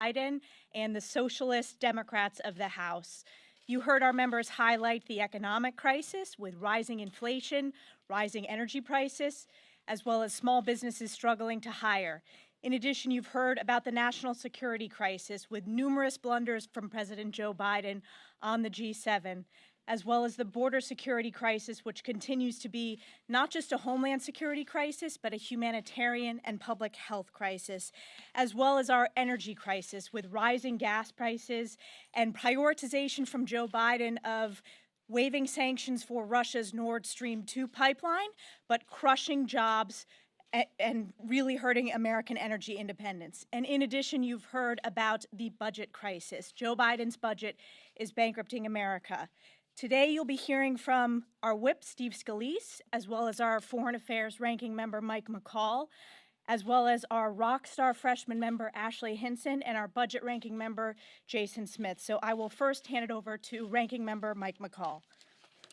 Biden and the Socialist Democrats of the House. You heard our members highlight the economic crisis with rising inflation, rising energy prices, as well as small businesses struggling to hire. In addition, you've heard about the national security crisis with numerous blunders from President Joe Biden on the G7, as well as the border security crisis, which continues to be not just a homeland security crisis, but a humanitarian and public health crisis, as well as our energy crisis with rising gas prices and prioritization from Joe Biden of waiving sanctions for Russia's Nord Stream 2 pipeline, but crushing jobs and really hurting American energy independence. And in addition, you've heard about the budget crisis. Joe Biden's budget is bankrupting America. Today, you'll be hearing from our whip, Steve Scalise, as well as our Foreign Affairs Ranking Member, Mike McCall, as well as our rock star freshman member, Ashley Hinson, and our budget ranking member, Jason Smith. So I will first hand it over to Ranking Member Mike McCall.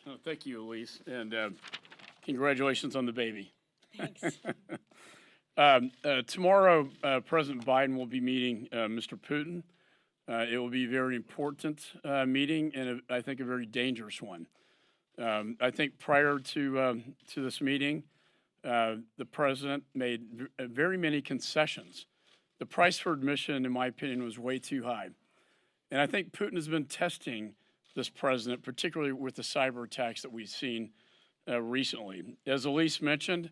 Oh, thank you, Elise, and congratulations on the baby. Thanks. Tomorrow, President Biden will be meeting Mr. Putin. It will be a very important meeting and I think a very dangerous one. I think prior to this meeting, the president made very many concessions. The price for admission, in my opinion, was way too high. And I think Putin has been testing this president, particularly with the cyber attacks that we've seen recently. As Elise mentioned,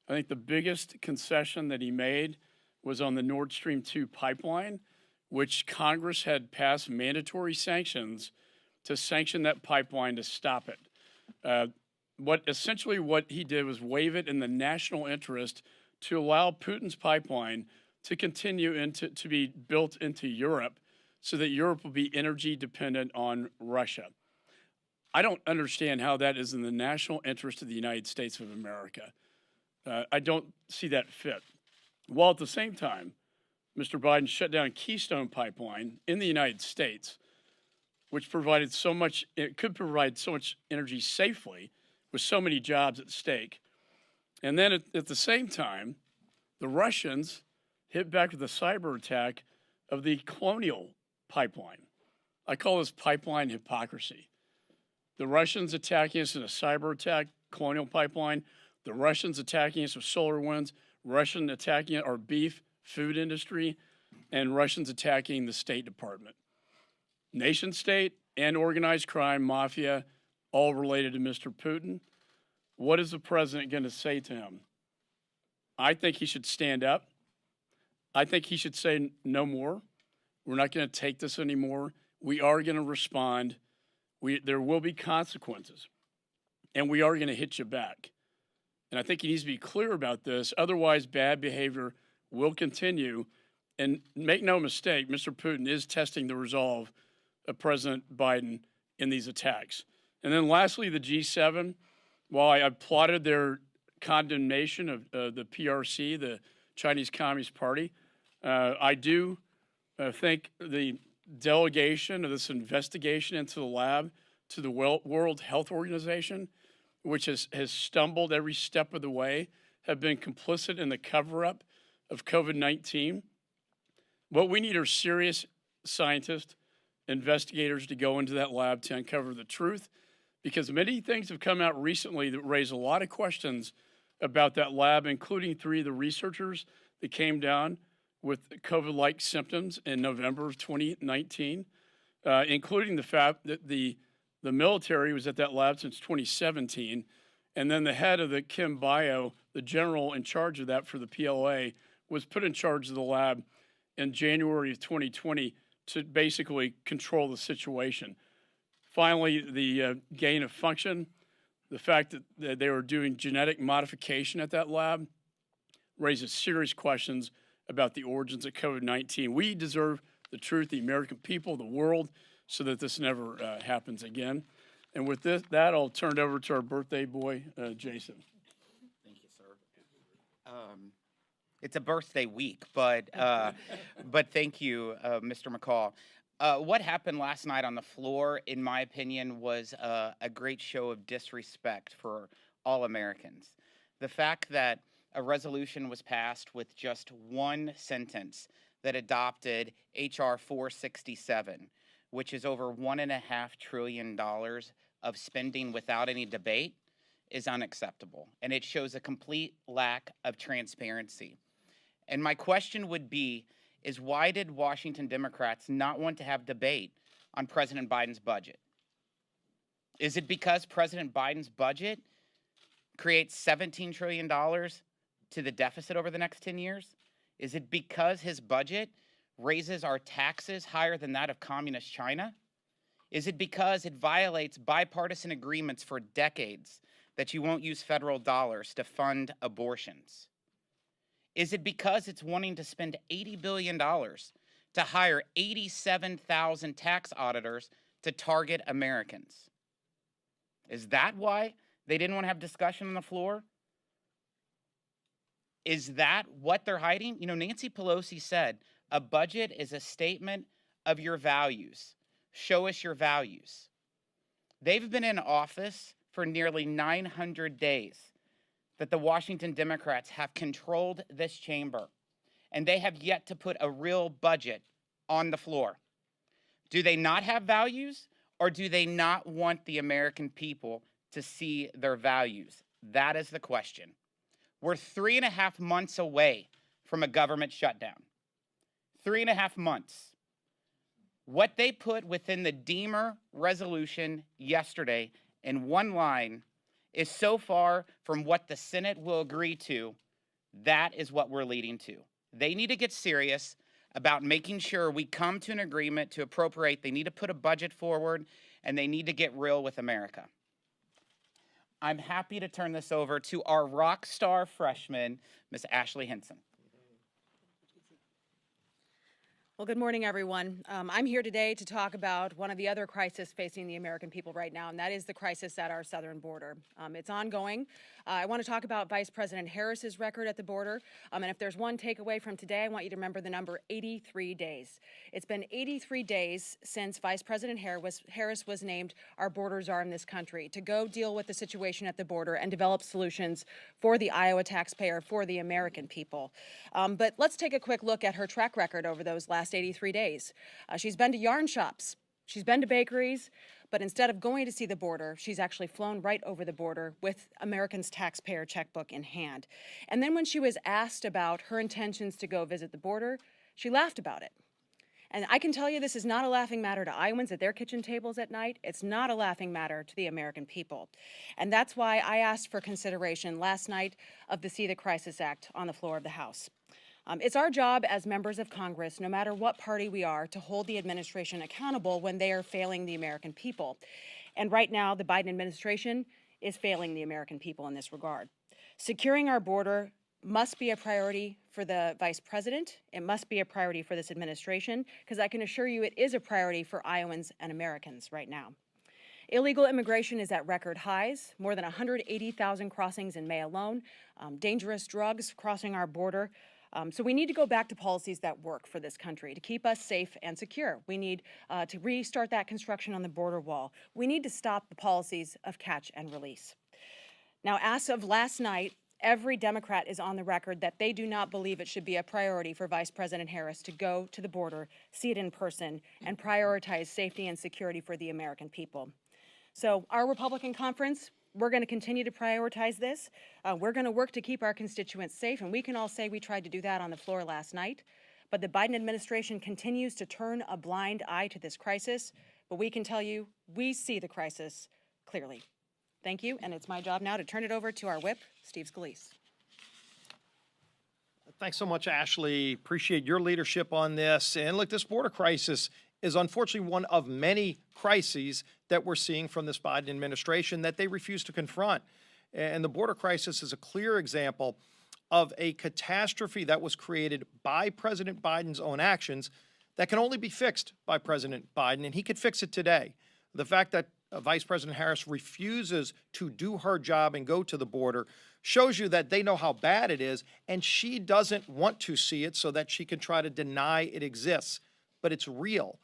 I think the biggest concession that he made was on the Nord Stream 2 pipeline, which Congress had passed mandatory sanctions to sanction that pipeline to stop it. Essentially what he did was waive it in the national interest to allow Putin's pipeline to continue to be built into Europe so that Europe will be energy dependent on Russia. I don't understand how that is in the national interest of the United States of America. I don't see that fit. While at the same time, Mr. Biden shut down Keystone Pipeline in the United States, which provided so much, it could provide so much energy safely with so many jobs at stake. And then at the same time, the Russians hit back with a cyber attack of the Colonial Pipeline. I call this pipeline hypocrisy. The Russians attacking us in a cyber attack, Colonial Pipeline, the Russians attacking us with solar winds, Russian attacking our beef, food industry, and Russians attacking the State Department. Nation state and organized crime, mafia, all related to Mr. Putin. What is the president going to say to him? I think he should stand up. I think he should say no more. We're not going to take this anymore. We are going to respond. There will be consequences, and we are going to hit you back. And I think he needs to be clear about this. Otherwise, bad behavior will continue. And make no mistake, Mr. Putin is testing the resolve of President Biden in these attacks. And then lastly, the G7, while I applauded their condemnation of the PRC, the Chinese Communist Party, I do think the delegation of this investigation into the lab to the World Health Organization, which has stumbled every step of the way, have been complicit in the cover-up of COVID-19. What we need are serious scientists, investigators to go into that lab to uncover the truth, because many things have come out recently that raise a lot of questions about that lab, including 3 of the researchers that came down with COVID-like symptoms in November of 2019, including the fact that the military was at that lab since 2017, and then the head of the Chem Bio, the general in charge of that for the PLA, was put in charge of the lab in January of 2020 to basically control the situation. Finally, the gain of function, the fact that they were doing genetic modification at that lab raises serious questions about the origins of COVID-19. We deserve the truth, the American people, the world, so that this never happens again. And with that, I'll turn it over to our birthday boy, Jason. Thank you, sir. It's a birthday week, but thank you, Mr. McCall. What happened last night on the floor, in my opinion, was a great show of disrespect for all Americans. The fact that a resolution was passed with just one sentence that adopted H.R. 467, which is over $1.5 trillion of spending without any debate, is unacceptable. And it shows a complete lack of transparency. And my question would be, is why did Washington Democrats not want to have debate on President Biden's budget? Is it because President Biden's budget creates $17 trillion to the deficit over the next 10 years? Is it because his budget raises our taxes higher than that of communist China? Is it because it violates bipartisan agreements for decades that you won't use federal dollars to fund abortions? Is it because it's wanting to spend $80 billion to hire 87,000 tax auditors to target Americans? Is that why they didn't want to have discussion on the floor? Is that what they're hiding? You know, Nancy Pelosi said, a budget is a statement of your values. Show us your values. They've been in office for nearly 900 days that the Washington Democrats have controlled this chamber, and they have yet to put a real budget on the floor. Do they not have values, or do they not want the American people to see their values? That is the question. We're 3.5 months away from a government shutdown. 3.5 months. What they put within the Deemer resolution yesterday in one line is so far from what the Senate will agree to. That is what we're leading to. They need to get serious about making sure we come to an agreement to appropriate. They need to put a budget forward, and they need to get real with America. I'm happy to turn this over to our rock star freshman, Ms. Ashley Henson. Well, good morning, everyone. I'm here today to talk about one of the other crises facing the American people right now, and that is the crisis at our southern border. It's ongoing. I want to talk about Vice President Harris's record at the border, and if there's one takeaway from today, I want you to remember the number 83 days. It's been 83 days since Vice President Harris was named our border czar in this country to go deal with the situation at the border and develop solutions for the Iowa taxpayer, for the American people. But let's take a quick look at her track record over those last 83 days. She's been to yarn shops, she's been to bakeries, but instead of going to see the border, she's actually flown right over the border with Americans' taxpayer checkbook in hand. And then when she was asked about her intentions to go visit the border, she laughed about it. And I can tell you this is not a laughing matter to Iowans at their kitchen tables at night. It's not a laughing matter to the American people. And that's why I asked for consideration last night of the See the Crisis Act on the floor of the House. It's our job as members of Congress, no matter what party we are, to hold the administration accountable when they are failing the American people. And right now, the Biden administration is failing the American people in this regard. Securing our border must be a priority for the Vice President. It must be a priority for this administration, because I can assure you it is a priority for Iowans and Americans right now. Illegal immigration is at record highs, more than 180,000 crossings in May alone, dangerous drugs crossing our border. So we need to go back to policies that work for this country to keep us safe and secure. We need to restart that construction on the border wall. We need to stop the policies of catch and release. Now, as of last night, every Democrat is on the record that they do not believe it should be a priority for Vice President Harris to go to the border, see it in person, and prioritize safety and security for the American people. So our Republican conference, we're going to continue to prioritize this. We're going to work to keep our constituents safe, and we can all say we tried to do that on the floor last night. But the Biden administration continues to turn a blind eye to this crisis. But we can tell you, we see the crisis clearly. Thank you, and it's my job now to turn it over to our whip, Steve Scalise. Thanks so much, Ashley. Appreciate your leadership on this. And look, this border crisis is unfortunately one of many crises that we're seeing from this Biden administration that they refuse to confront. And the border crisis is a clear example of a catastrophe that was created by President Biden's own actions that can only be fixed by President Biden, and he could fix it today. The fact that Vice President Harris refuses to do her job and go to the border shows you that they know how bad it is, and she doesn't want to see it so that she can try to deny it exists. But it's real.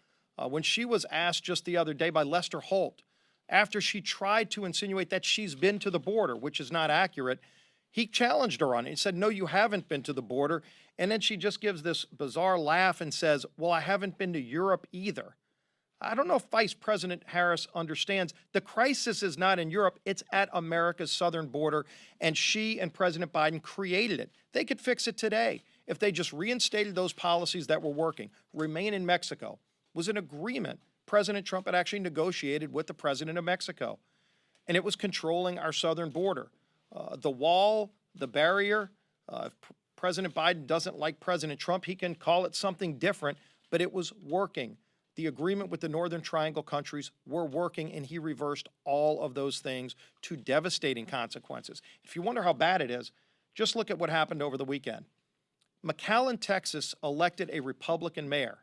When she was asked just the other day by Lester Holt, after she tried to insinuate that she's been to the border, which is not accurate, He challenged her on it. He said, no, you haven't been to the border. And then she just gives this bizarre laugh and says, well, I haven't been to Europe either. I don't know if Vice President Harris understands the crisis is not in Europe, it's at America's southern border, and she and President Biden created it. They could fix it today if they just reinstated those policies that were working. Remain in Mexico was an agreement President Trump had actually negotiated with the president of Mexico, and it was controlling our southern border. The wall, the barrier, if President Biden doesn't like President Trump, he can call it something different, but it was working. The agreement with the Northern Triangle countries were working, and he reversed all of those things to devastating consequences. If you wonder how bad it is, just look at what happened over the weekend. McAllen, Texas elected a Republican mayor.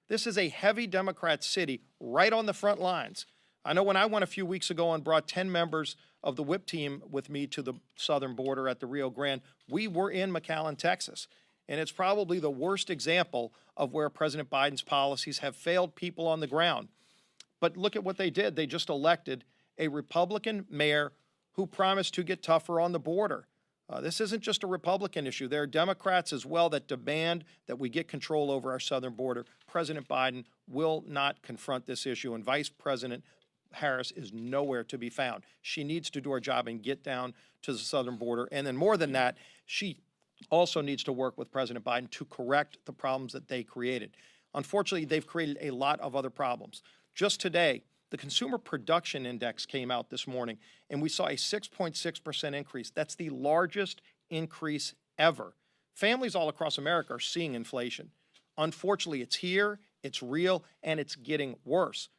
This is a heavy Democrat city right on the front lines. I know when I went a few weeks ago and brought 10 members of the whip team with me to the southern border at the Rio Grande, we were in McAllen, Texas. And it's probably the worst example of where President Biden's policies have failed people on the ground. But look at what they did. They just elected a Republican mayor who promised to get tougher on the border. This isn't just a Republican issue. There are Democrats as well that demand that we get control over our southern border. President Biden will not confront this issue, and Vice President Harris is nowhere to be found. She needs to do her job and get down to the southern border. And then more than that, she also needs to work with President Biden to correct the problems that they created. Unfortunately, they've created a lot of other problems. Just today, the Consumer Production Index came out this morning, and we saw a 6.6% increase. That's the largest increase ever. Families all across America are seeing inflation. Unfortunately, it's here, it's real, and it's getting worse.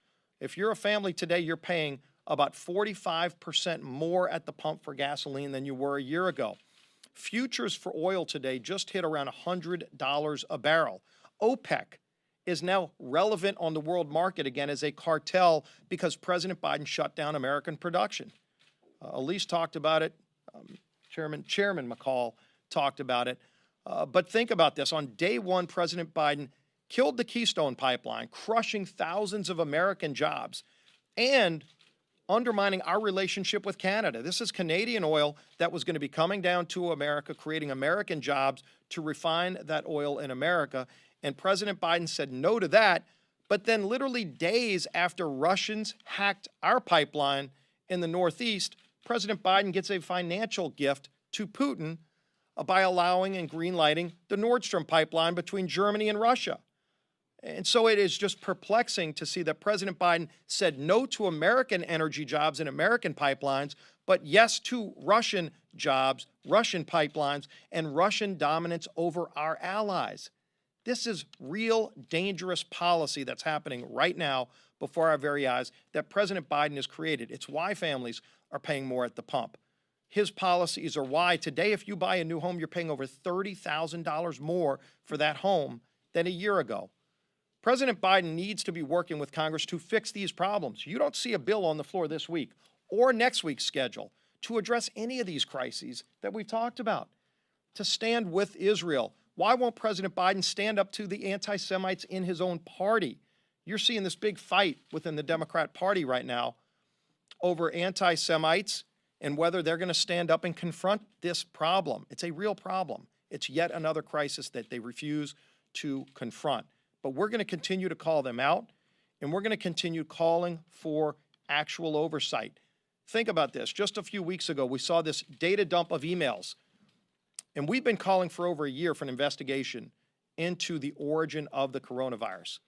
If you're a family today, you're paying about 45% more at the pump for gasoline than you were a year ago. Futures for oil today just hit around $100 a barrel. OPEC is now relevant on the world market again as a cartel because President Biden shut down American production. Elise talked about it. Chairman McCall talked about it. But think about this. On day one, President Biden killed the Keystone Pipeline, crushing thousands of American jobs and undermining our relationship with Canada. This is Canadian oil that was going to be coming down to America, creating American jobs to refine that oil in America. And President Biden said no to that. But then literally days after Russians hacked our pipeline in the Northeast, President Biden gets a financial gift to Putin by allowing and greenlighting the Nord Stream pipeline between Germany and Russia. And so it is just perplexing to see that President Biden said no to American energy jobs and American pipelines, but yes to Russian jobs, Russian pipelines, and Russian dominance over our allies. This is real dangerous policy that's happening right now before our very eyes that President Biden has created. It's why families are paying more at the pump. His policies are why today, if you buy a new home, you're paying over $30,000 more for that home than a year ago. President Biden needs to be working with Congress to fix these problems. You don't see a bill on the floor this week or next week's schedule to address any of these crises that we've talked about. To stand with Israel. Why won't President Biden stand up to the anti-Semites in his own party? You're seeing this big fight within the Democrat Party right now over anti-Semites and whether they're going to stand up and confront this problem. It's a real problem. It's yet another crisis that they refuse to confront. But we're going to continue to call them out, and we're going to continue calling for actual oversight. Think about this. Just a few weeks ago, we saw this data dump of emails, and we've been calling for over a year for an investigation into the origin of the coronavirus.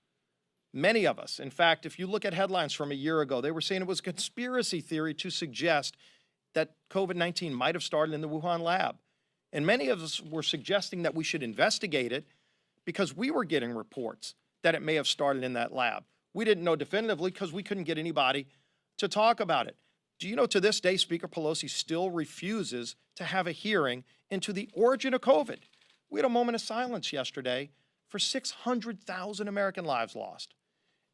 Many of us, in fact, if you look at headlines from a year ago, they were saying it was a conspiracy theory to suggest that COVID-19 might have started in the Wuhan lab. And many of us were suggesting that we should investigate it because we were getting reports that it may have started in that lab. We didn't know definitively because we couldn't get anybody to talk about it. Do you know to this day, Speaker Pelosi still refuses to have a hearing into the origin of COVID? We had a moment of silence yesterday for 600,000 American lives lost.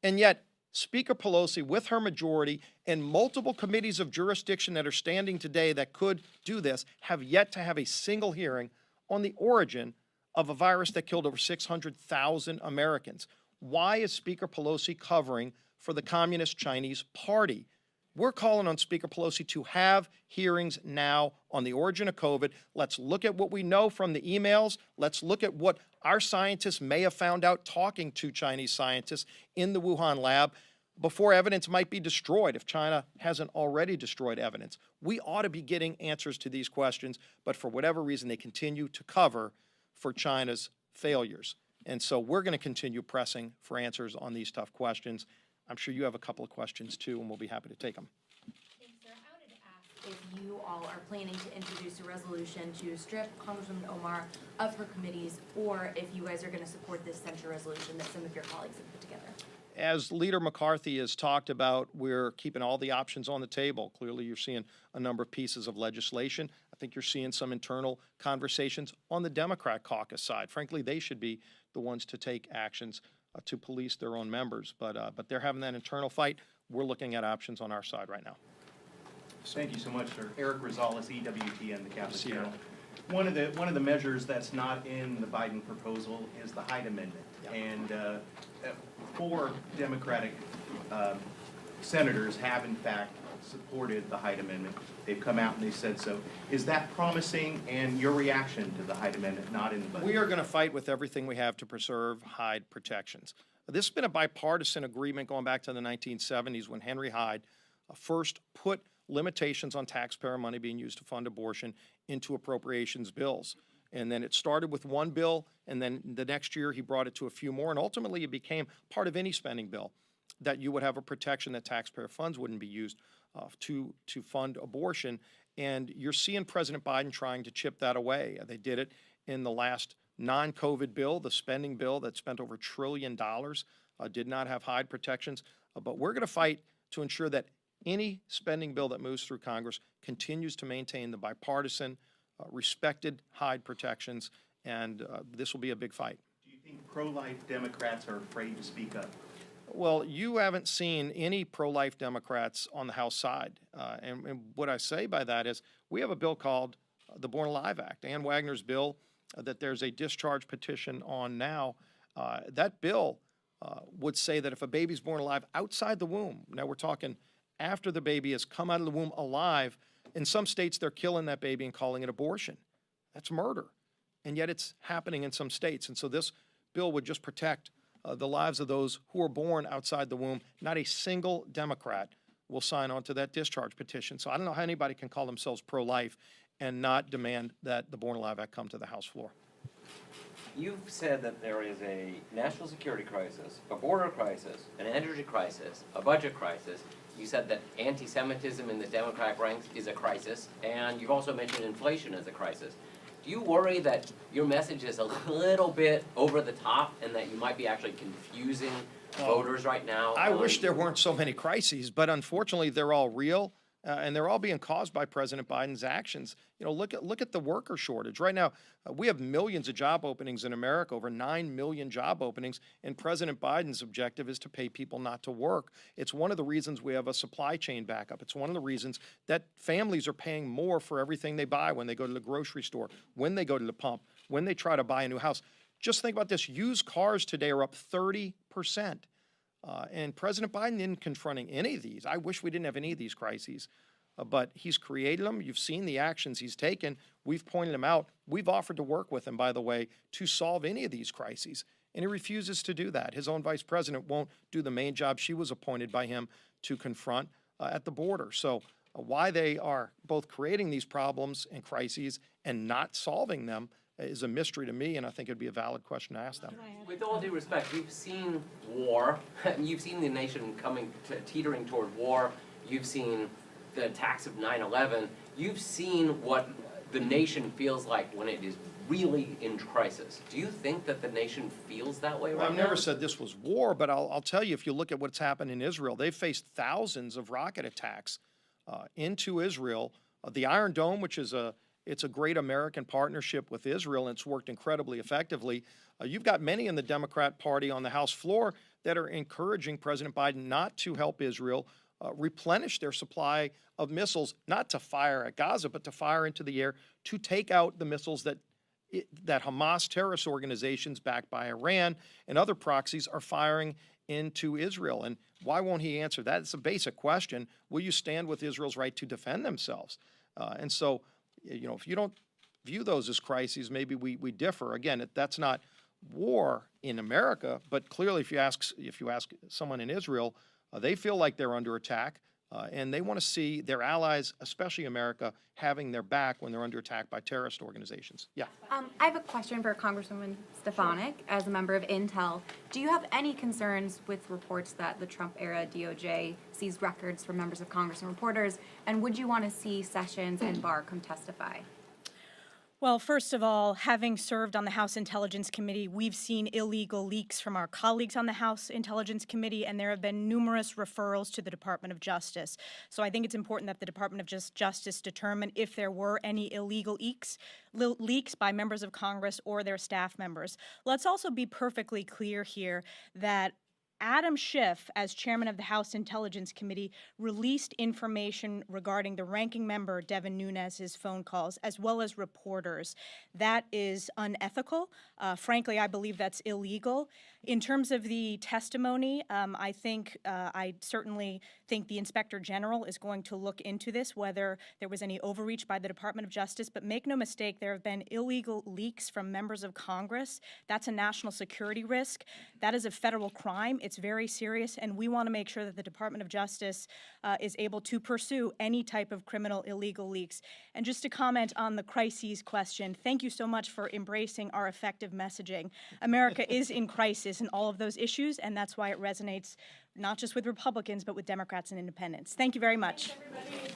And yet, Speaker Pelosi, with her majority and multiple committees of jurisdiction that are standing today that could do this, have yet to have a single hearing on the origin of a virus that killed over 600,000 Americans. Why is Speaker Pelosi covering for the Communist Chinese Party? We're calling on Speaker Pelosi to have hearings now on the origin of COVID. Let's look at what we know from the emails. Let's look at what our scientists may have found out talking to Chinese scientists in the Wuhan lab before evidence might be destroyed, if China hasn't already destroyed evidence. We ought to be getting answers to these questions, but for whatever reason, they continue to cover for China's failures. And so we're going to continue pressing for answers on these tough questions. I'm sure you have a couple of questions too, and we'll be happy to take them. Thanks, sir. I wanted to ask if you all are planning to introduce a resolution to strip Congresswoman Omar of her committees, or if you guys are going to support this censure resolution that some of your colleagues have put together. As Leader McCarthy has talked about, we're keeping all the options on the table. Clearly, you're seeing a number of pieces of legislation. I think you're seeing some internal conversations on the Democrat caucus side. Frankly, they should be the ones to take actions to police their own members. But they're having that internal fight. We're looking at options on our side right now. Thank you so much, sir. Eric Rosales, EWTN, the Capital See you, Channel. One of the measures that's not in the Biden proposal is the Hyde Amendment. Yep. And 4 Democratic senators have in fact supported the Hyde Amendment. They've come out and they said so. Is that promising, and your reaction to the Hyde Amendment not in the budget? We are going to fight with everything we have to preserve Hyde protections. This has been a bipartisan agreement going back to the 1970s when Henry Hyde first put limitations on taxpayer money being used to fund abortion into appropriations bills. And then it started with one bill, and then the next year he brought it to a few more, and ultimately it became part of any spending bill that you would have a protection that taxpayer funds wouldn't be used to fund abortion. And you're seeing President Biden trying to chip that away. They did it in the last non-COVID bill, the spending bill that spent over $1 trillion, did not have Hyde protections. But we're going to fight to ensure that any spending bill that moves through Congress continues to maintain the bipartisan, respected Hyde protections, and this will be a big fight. Do you think pro-life Democrats are afraid to speak up? Well, you haven't seen any pro-life Democrats on the House side. And what I say by that is we have a bill called the Born Alive Act, Ann Wagner's bill that there's a discharge petition on now. That bill would say that if a baby's born alive outside the womb, now we're talking after the baby has come out of the womb alive, in some states they're killing that baby and calling it abortion. That's murder. And yet it's happening in some states. And so this bill would just protect the lives of those who are born outside the womb. Not a single Democrat will sign on to that discharge petition. So I don't know how anybody can call themselves pro-life and not demand that the Born Alive Act come to the House floor. You've said that there is a national security crisis, a border crisis, an energy crisis, a budget crisis. You said that anti-Semitism in the Democratic ranks is a crisis, and you've also mentioned inflation as a crisis. Do you worry that your message is a little bit over the top and that you might be actually confusing voters right now? I wish there weren't so many crises, but unfortunately they're all real. And they're all being caused by President Biden's actions. You know, look at the worker shortage. Right now, we have millions of job openings in America, over 9 million job openings, and President Biden's objective is to pay people not to work. It's one of the reasons we have a supply chain backup. It's one of the reasons that families are paying more for everything they buy when they go to the grocery store, when they go to the pump, when they try to buy a new house. Just think about this. Used cars today are up 30%. And President Biden isn't confronting any of these. I wish we didn't have any of these crises, but he's created them. You've seen the actions he's taken. We've pointed them out. We've offered to work with him, by the way, to solve any of these crises. And he refuses to do that. His own vice president won't do the main job she was appointed by him to confront at the border. So why they are both creating these problems and crises and not solving them is a mystery to me, and I think it'd be a valid question to ask them. With all due respect, you've seen war. You've seen the nation teetering toward war. You've seen the attacks of 9/11. You've seen what the nation feels like when it is really in crisis. Do you think that the nation feels that way right I've now? never said this was war, but I'll tell you, if you look at what's happened in Israel, they've faced thousands of rocket attacks into Israel. The Iron Dome, which is it's a great American partnership with Israel, and it's worked incredibly effectively. You've got many in the Democrat Party on the House floor that are encouraging President Biden not to help Israel replenish their supply of missiles, not to fire at Gaza, but to fire into the air to take out the missiles that Hamas terrorist organizations backed by Iran and other proxies are firing into Israel. And why won't he answer that? It's a basic question. Will you stand with Israel's right to defend themselves? And so, if you don't view those as crises, maybe we differ. Again, that's not war in America, but clearly if you ask someone in Israel, they feel like they're under attack, and they want to see their allies, especially America, having their back when they're under attack by terrorist organizations. Yeah. I have a question for Congresswoman Stefanik as a member of Intel. Do you have any concerns with reports that the Trump-era DOJ seized records from members of Congress and reporters, and would you want to see Sessions and Barr come testify? Well, first of all, having served on the House Intelligence Committee, we've seen illegal leaks from our colleagues on the House Intelligence Committee, and there have been numerous referrals to the Department of Justice. So I think it's important that the Department of Justice determine if there were any illegal leaks by members of Congress or their staff members. Let's also be perfectly clear here that Adam Schiff, as chairman of the House Intelligence Committee, released information regarding the ranking member, Devin Nunes's phone calls, as well as reporters. That is unethical. Frankly, I believe that's illegal. In terms of the testimony, I certainly think the Inspector General is going to look into this, whether there was any overreach by the Department of Justice. But make no mistake, there have been illegal leaks from members of Congress. That's a national security risk. That is a federal crime. It's very serious, and we want to make sure that the Department of Justice is able to pursue any type of criminal illegal leaks. And just to comment on the crises question, thank you so much for embracing our effective messaging. America is in crisis in all of those issues, and that's why it resonates not just with Republicans, but with Democrats and independents. Thank you very much. Thanks, everybody.